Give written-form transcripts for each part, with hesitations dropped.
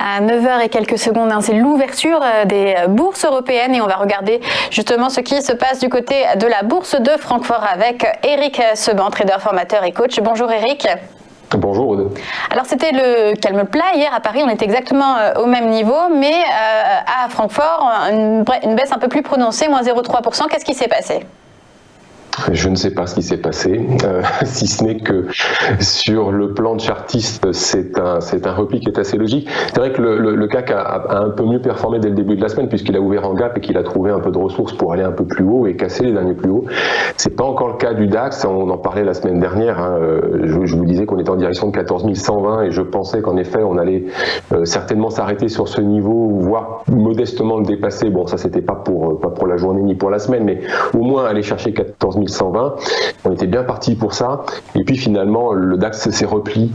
À 9h et quelques secondes, c'est l'ouverture des bourses européennes et on va regarder justement ce qui se passe du côté de la bourse de Francfort avec Eric Seban, trader, formateur et coach. Bonjour Eric. Bonjour Aude. Alors c'était le calme plat hier à Paris, on était exactement au même niveau, mais à Francfort, une baisse un peu plus prononcée, moins 0,3%. Qu'est-ce qui s'est passé ? Je ne sais pas ce qui s'est passé, si ce n'est que sur le plan chartiste, c'est un repli qui est assez logique. C'est vrai que le CAC a un peu mieux performé dès le début de la semaine puisqu'il a ouvert en gap et qu'il a trouvé un peu de ressources pour aller un peu plus haut et casser les derniers plus hauts. C'est pas encore le cas du DAX, on en parlait la semaine dernière. Je vous disais qu'on était en direction de 14 120 et je pensais qu'en effet on allait certainement s'arrêter sur ce niveau, voire modestement le dépasser. Bon, ça c'était pas pour la journée ni pour la semaine, mais au moins aller chercher 14 120, on était bien parti pour ça, et puis finalement le DAX s'est replié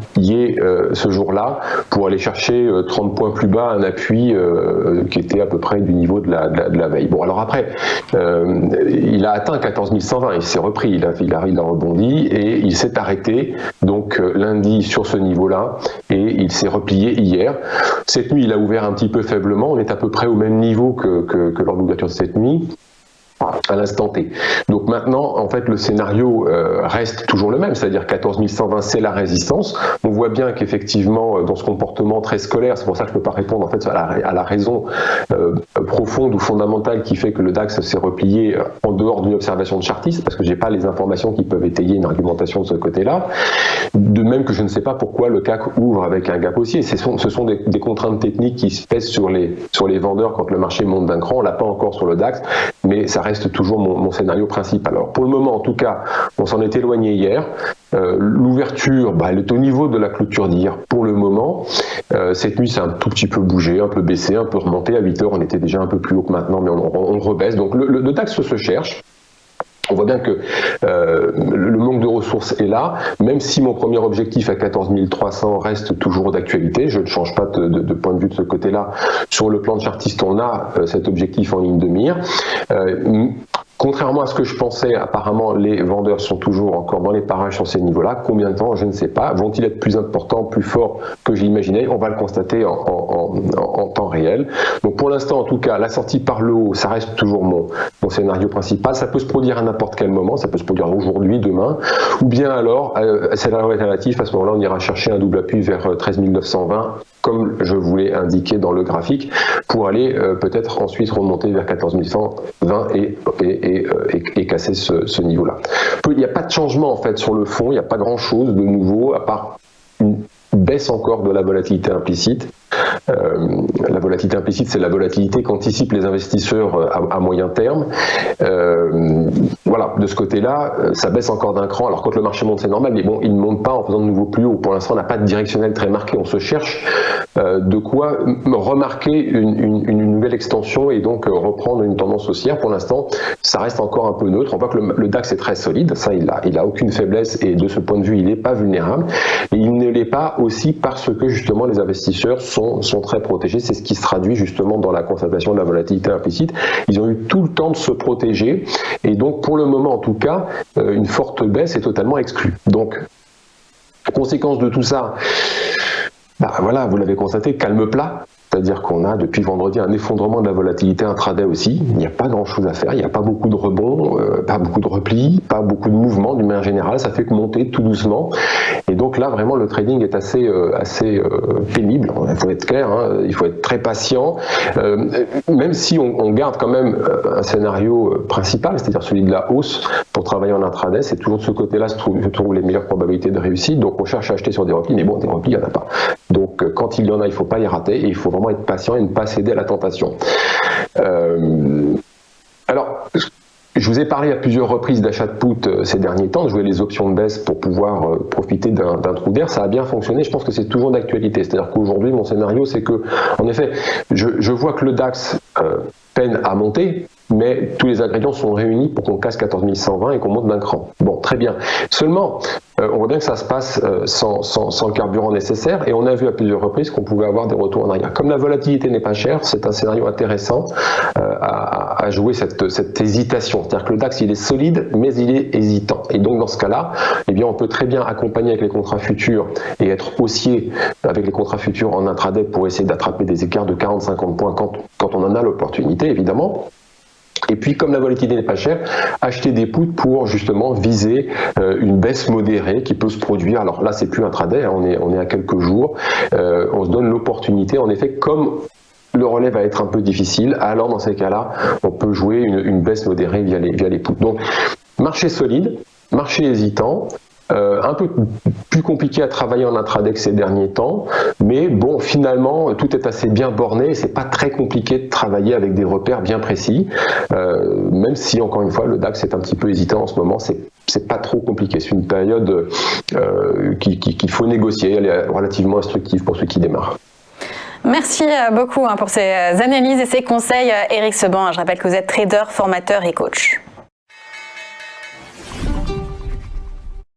ce jour-là pour aller chercher 30 points plus bas un appui qui était à peu près du niveau de la veille. Bon, alors après il a atteint 14 120, il s'est repris, il a rebondi et il s'est arrêté donc lundi sur ce niveau-là et il s'est replié hier. Cette nuit il a ouvert un petit peu faiblement, on est à peu près au même niveau que lors de l'ouverture de cette nuit à l'instant T. Donc maintenant, en fait, le scénario reste toujours le même, c'est-à-dire 14 120, c'est la résistance. On voit bien qu'effectivement, dans ce comportement très scolaire, c'est pour ça que je ne peux pas répondre en fait à la raison profonde ou fondamentale qui fait que le DAX s'est replié en dehors d'une observation de chartiste, parce que j'ai pas les informations qui peuvent étayer une argumentation de ce côté-là. De même que je ne sais pas pourquoi le CAC ouvre avec un gap haussier. Ce sont des contraintes techniques qui se pèsent sur les vendeurs quand le marché monte d'un cran. On l'a pas encore sur le DAX, mais ça reste toujours mon scénario principal. Alors pour le moment, en tout cas, on s'en est éloigné hier. L'ouverture, elle est au niveau de la clôture d'hier pour le moment. Cette nuit, c'est un tout petit peu bougé, un peu baissé, un peu remonté. À 8h, on était déjà un peu plus haut que maintenant, mais on rebaisse. Donc le DAX se cherche. On voit bien que le manque de ressources est là, même si mon premier objectif à 14 300 reste toujours d'actualité, je ne change pas de point de vue de ce côté-là. Sur le plan de chartiste, on a cet objectif en ligne de mire. Contrairement à ce que je pensais, apparemment les vendeurs sont toujours encore dans les parages sur ces niveaux-là. Combien de temps, je ne sais pas. Vont-ils être plus importants, plus forts que j'imaginais? On va le constater en temps réel. Donc pour l'instant, en tout cas, la sortie par le haut, ça reste toujours mon scénario principal. Ça peut se produire à n'importe quel moment, ça peut se produire aujourd'hui, demain, ou bien alors, scénario alternatif, à ce moment-là, on ira chercher un double appui vers 13 920, comme je vous l'ai indiqué dans le graphique, pour aller peut-être ensuite remonter vers 14 120 et casser ce niveau-là. Il n'y a pas de changement en fait sur le fond, il n'y a pas grand-chose de nouveau, à part une baisse encore de la volatilité implicite. La volatilité implicite, c'est la volatilité qu'anticipent les investisseurs à moyen terme. Voilà, de ce côté-là, ça baisse encore d'un cran. Alors quand le marché monte, c'est normal, mais bon, il ne monte pas en faisant de nouveau plus haut. Pour l'instant, on n'a pas de directionnel très marqué. On se cherche de quoi remarquer une nouvelle extension et donc reprendre une tendance haussière. Pour l'instant, ça reste encore un peu neutre. On voit que le DAX est très solide. Ça, il a aucune faiblesse et de ce point de vue, il n'est pas vulnérable. Et il ne l'est pas aussi parce que justement les investisseurs sont très protégés. C'est ce qui se traduit justement dans la constatation de la volatilité implicite. Ils ont eu tout le temps de se protéger et donc pour le moment en tout cas, une forte baisse est totalement exclue. Donc, conséquence de tout ça, voilà, vous l'avez constaté, calme plat. C'est-à-dire qu'on a depuis vendredi un effondrement de la volatilité intraday aussi. Il n'y a pas grand-chose à faire, il n'y a pas beaucoup de rebonds, pas beaucoup de replis, pas beaucoup de mouvements d'une manière générale. Ça fait que monter tout doucement. Et donc là, vraiment, le trading est assez pénible. Il faut être clair, il faut être très patient. Même si on garde quand même un scénario principal, c'est-à-dire celui de la hausse pour travailler en intraday, c'est toujours de ce côté-là se trouvent les meilleures probabilités de réussite. Donc on cherche à acheter sur des replis, mais bon, des replis, il n'y en a pas. Donc quand il y en a, il ne faut pas les rater et il faut vraiment être patient et ne pas céder à la tentation. Alors, je vous ai parlé à plusieurs reprises d'achat de put ces derniers temps, de jouer les options de baisse pour pouvoir profiter d'un trou d'air. Ça a bien fonctionné, je pense que c'est toujours d'actualité. C'est-à-dire qu'aujourd'hui, mon scénario, c'est que, en effet, je vois que le DAX peine à monter, mais tous les ingrédients sont réunis pour qu'on casse 14 120 et qu'on monte d'un cran. Bon, très bien. Seulement, on voit bien que ça se passe sans le carburant nécessaire, et on a vu à plusieurs reprises qu'on pouvait avoir des retours en arrière. Comme la volatilité n'est pas chère, c'est un scénario intéressant à jouer cette hésitation. C'est-à-dire que le DAX, il est solide, mais il est hésitant. Et donc, dans ce cas-là, eh bien, on peut très bien accompagner avec les contrats futurs et être haussier avec les contrats futurs en intraday pour essayer d'attraper des écarts de 40-50 points quand on en a l'opportunité, évidemment. Et puis, comme la volatilité n'est pas chère, acheter des puts pour justement viser une baisse modérée qui peut se produire. Alors là, c'est plus intraday, hein, on est à quelques jours. On se donne l'opportunité, en effet, comme le relais va être un peu difficile, alors dans ces cas-là, on peut jouer une baisse modérée via les puts. Donc, marché solide, marché hésitant. Un peu plus compliqué à travailler en intraday que ces derniers temps, mais bon, finalement, tout est assez bien borné, c'est pas très compliqué de travailler avec des repères bien précis, même si, encore une fois, le DAX est un petit peu hésitant en ce moment, c'est pas trop compliqué, c'est une période qu'il faut négocier, elle est relativement instructive pour ceux qui démarrent. Merci beaucoup pour ces analyses et ces conseils, Éric Seban. Je rappelle que vous êtes trader, formateur et coach.